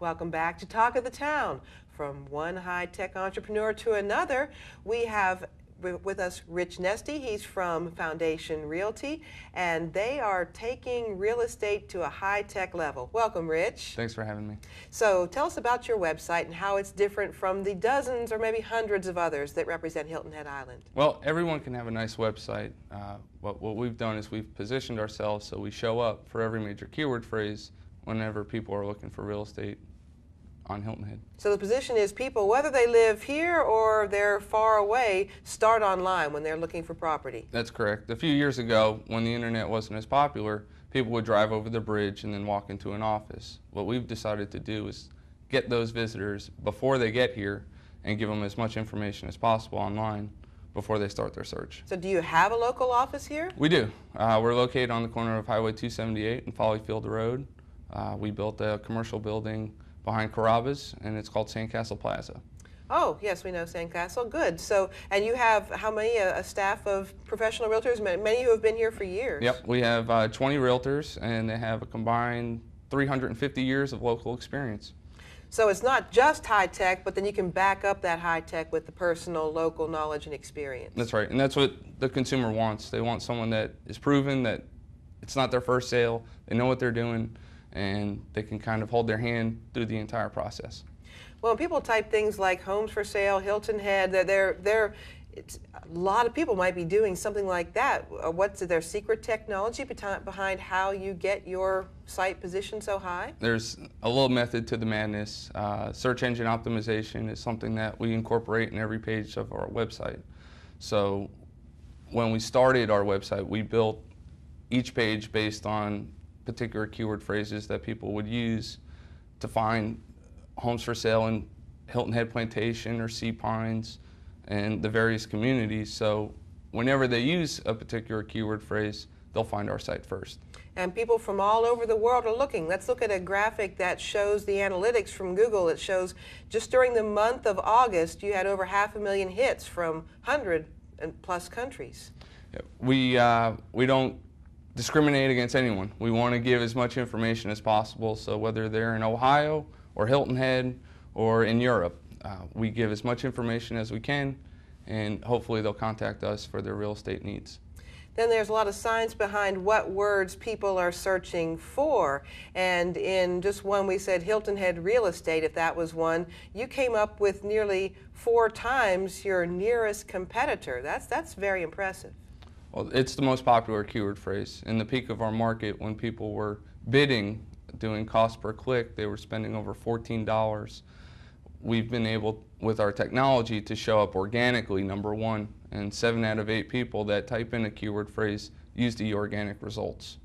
Welcome back to Talk of the Town. From one high-tech entrepreneur to another, we have with us Rich Neste. He's from Foundation Realty, and they are taking real estate to a high-tech level. Welcome, Rich. Thanks for having me. So tell us about your website and how it's different from the dozens or maybe hundreds of others that represent Hilton Head Island. Well, everyone can have a nice website. What we've done is we've positioned ourselves so we show up for every major keyword phrase whenever people are looking for real estate on Hilton Head. So the position is people, whether they live here or they're far away, start online when they're looking for property. That's correct. A few years ago, when the internet wasn't as popular, people would drive over the bridge and then walk into an office. What we've decided to do is get those visitors before they get here and give them as much information as possible online before they start their search. So do you have a local office here? We do. We're located on the corner of Highway 278 and Follyfield Road. We built a commercial building behind Carrabba's, and it's called Sandcastle Plaza. Oh, yes, we know Sandcastle. Good. So, and you have how many? A staff of professional realtors, many who have been here for years. Yep, we have 20 realtors, and they have a combined 350 years of local experience. So it's not just high tech, but then you can back up that high tech with the personal, local knowledge and experience. That's right, and that's what the consumer wants. They want someone that is proven, that it's not their first sale, they know what they're doing, and they can kind of hold their hand through the entire process. Well, when people type things like homes for sale, Hilton Head, a lot of people might be doing something like that. What's their secret technology behind how you get your site positioned so high? There's a little method to the madness. Search engine optimization is something that we incorporate in every page of our website. So when we started our website, we built each page based on particular keyword phrases that people would use to find homes for sale in Hilton Head Plantation or Sea Pines and the various communities. So whenever they use a particular keyword phrase, they'll find our site first. And people from all over the world are looking. Let's look at a graphic that shows the analytics from Google. It shows just during the month of August, you had over 500,000 hits from 100+ countries. Yeah, we don't discriminate against anyone. We want to give as much information as possible, so whether they're in Ohio or Hilton Head or in Europe, we give as much information as we can, and hopefully they'll contact us for their real estate needs. Then there's a lot of science behind what words people are searching for, and in just one we said Hilton Head real estate, if that was one, you came up with nearly 4 times your nearest competitor. That's very impressive. Well, it's the most popular keyword phrase. In the peak of our market, when people were bidding, doing cost per click, they were spending over $14. We've been able, with our technology, to show up organically #1, and 7 out of 8 people that type in a keyword phrase use the organic results.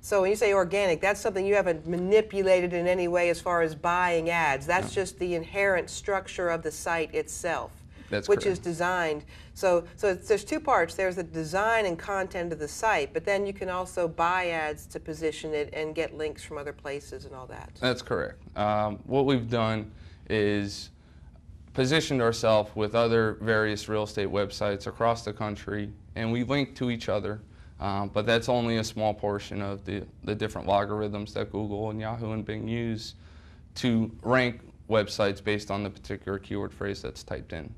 So when you say organic, that's something you haven't manipulated in any way as far as buying ads. That's just the inherent structure of the site itself. That's which correct. is designed. So there's 2 parts. There's the design and content of the site, but then you can also buy ads to position it and get links from other places and all that. That's correct. What we've done is positioned ourselves with other various real estate websites across the country, and we link to each other, but that's only a small portion of the different logarithms that Google and Yahoo and Bing use to rank websites based on the particular keyword phrase that's typed in.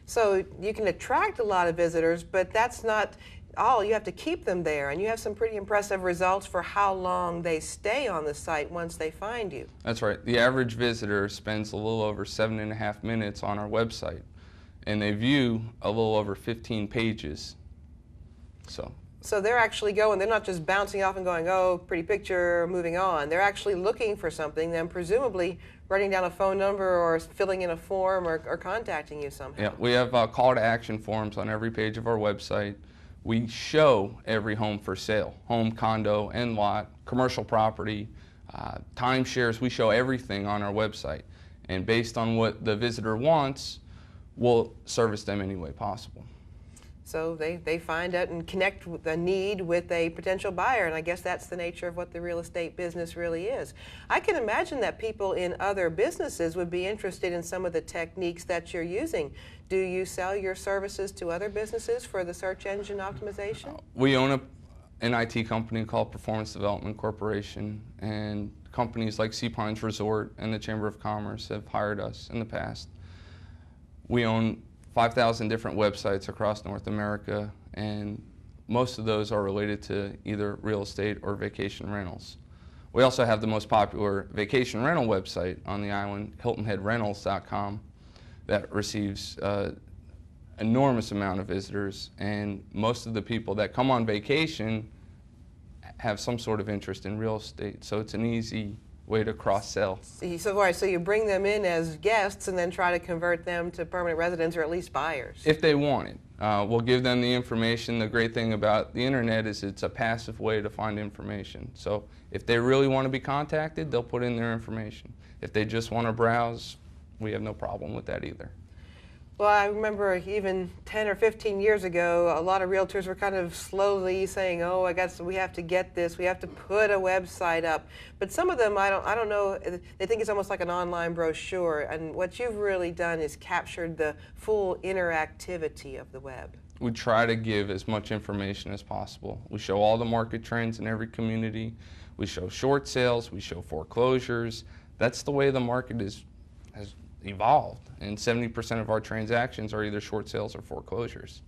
So you can attract a lot of visitors, but that's not all. You have to keep them there, and you have some pretty impressive results for how long they stay on the site once they find you. That's right. The average visitor spends a little over 7.5 minutes on our website, and they view a little over 15 pages. So they're actually going, they're not just bouncing off and going, oh, pretty picture, moving on. They're actually looking for something, then presumably writing down a phone number or filling in a form or contacting you somehow. Yeah, we have call to action forms on every page of our website. We show every home for sale, home, condo, and lot, commercial property, timeshares. We show everything on our website. And based on what the visitor wants, we'll service them any way possible. So they find out and connect with a need with a potential buyer, and I guess that's the nature of what the real estate business really is. I can imagine that people in other businesses would be interested in some of the techniques that you're using. Do you sell your services to other businesses for the search engine optimization? We own an IT company called Performance Development Corporation, and companies like Sea Pines Resort and the Chamber of Commerce have hired us in the past. We own 5,000 different websites across North America, and most of those are related to either real estate or vacation rentals. We also have the most popular vacation rental website on the island, HiltonHeadRentals.com, that receives enormous amount of visitors, and most of the people that come on vacation have some sort of interest in real estate, so it's an easy way to cross-sell. So you bring them in as guests and then try to convert them to permanent residents or at least buyers. If they want it. We'll give them the information. The great thing about the internet is it's a passive way to find information. So if they really want to be contacted, they'll put in their information. If they just want to browse, we have no problem with that either. Well, I remember even 10 or 15 years ago, a lot of realtors were kind of slowly saying, "Oh, I guess we have to get this. We have to put a website up." But some of them, I don't know. They think it's almost like an online brochure. And what you've really done is captured the full interactivity of the web. We try to give as much information as possible. We show all the market trends in every community. We show short sales. We show foreclosures. That's the way the market has evolved, and 70% of our transactions are either short sales or foreclosures.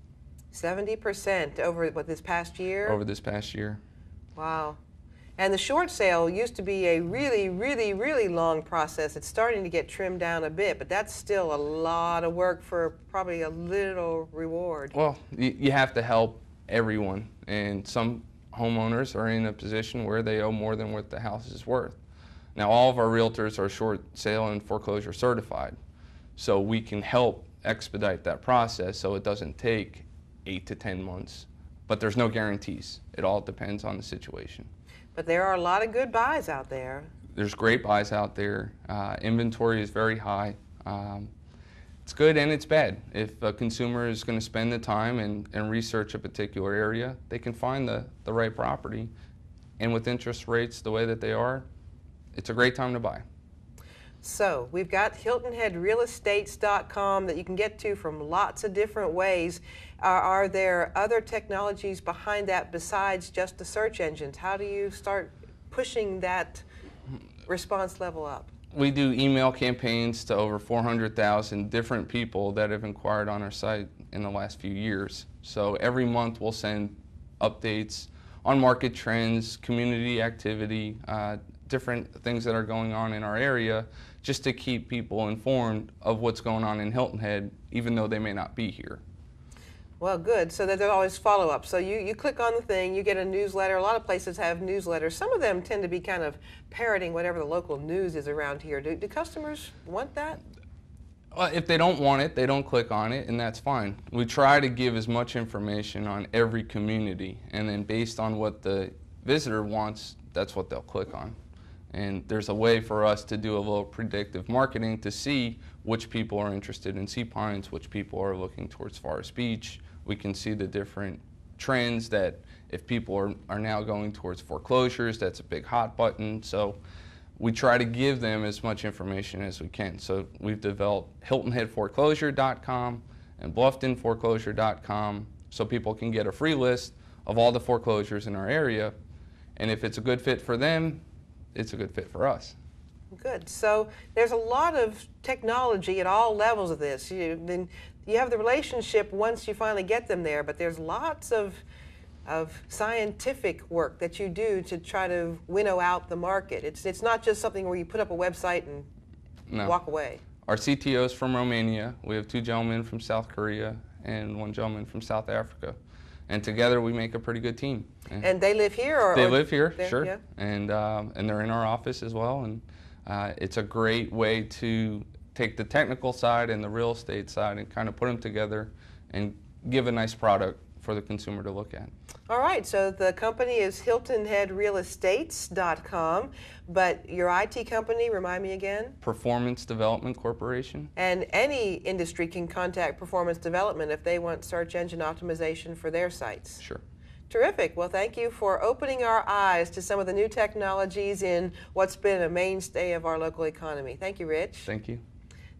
70% over this past year? Over this past year. Wow. And the short sale used to be a really, really, really long process. It's starting to get trimmed down a bit, but that's still a lot of work for probably a little reward. Well, you have to help everyone, and some homeowners are in a position where they owe more than what the house is worth. Now, all of our realtors are short sale and foreclosure certified, so we can help expedite that process so it doesn't take 8 to 10 months. But there's no guarantees. It all depends on the situation. But there are a lot of good buys out there. There's great buys out there. Inventory is very high. It's good and it's bad. If a consumer is going to spend the time and research a particular area, they can find the right property. And with interest rates the way that they are, it's a great time to buy. So we've got HiltonHeadRealEstates.com that you can get to from lots of different ways. Are there other technologies behind that besides just the search engines? How do you start pushing that response level up? We do email campaigns to over 400,000 different people that have inquired on our site in the last few years. So every month we'll send updates on market trends, community activity, different things that are going on in our area, just to keep people informed of what's going on in Hilton Head, even though they may not be here. Well, good. So that there's always follow-up. So you click on the thing, you get a newsletter. A lot of places have newsletters. Some of them tend to be kind of parroting whatever the local news is around here. Do customers want that? Well, if they don't want it, they don't click on it, and that's fine. We try to give as much information on every community, and then based on what the visitor wants, that's what they'll click on. And there's a way for us to do a little predictive marketing to see which people are interested in Sea Pines, which people are looking towards Forest Beach. We can see the different trends that if people are now going towards foreclosures, that's a big hot button. So we try to give them as much information as we can. So we've developed HiltonHeadForeclosure.com and BlufftonForeclosure.com so people can get a free list of all the foreclosures in our area. And if it's a good fit for them, it's a good fit for us. Good. So there's a lot of technology at all levels of this. Then you have the relationship once you finally get them there, but there's lots of scientific work that you do to try to winnow out the market. It's not just something where you put up a website and walk away. Our CTO is from Romania. We have 2 gentlemen from South Korea and 1 gentleman from South Africa. And together we make a pretty good team. And they live here? They live here, sure. Yeah. And they're in our office as well. And it's a great way to take the technical side and the real estate side and kind of put them together and give a nice product for the consumer to look at. All right, so the company is HiltonHeadRealEstates.com, but your IT company, remind me again? Performance Development Corporation. And any industry can contact Performance Development if they want search engine optimization for their sites. Sure. Terrific. Well, thank you for opening our eyes to some of the new technologies in what's been a mainstay of our local economy. Thank you, Rich. Thank you.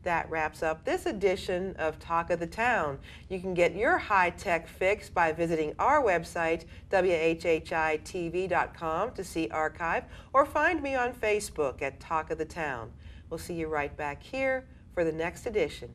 That wraps up this edition of Talk of the Town. You can get your high-tech fix by visiting our website, whhitv.com, to see archive, or find me on Facebook at Talk of the Town. We'll see you right back here for the next edition.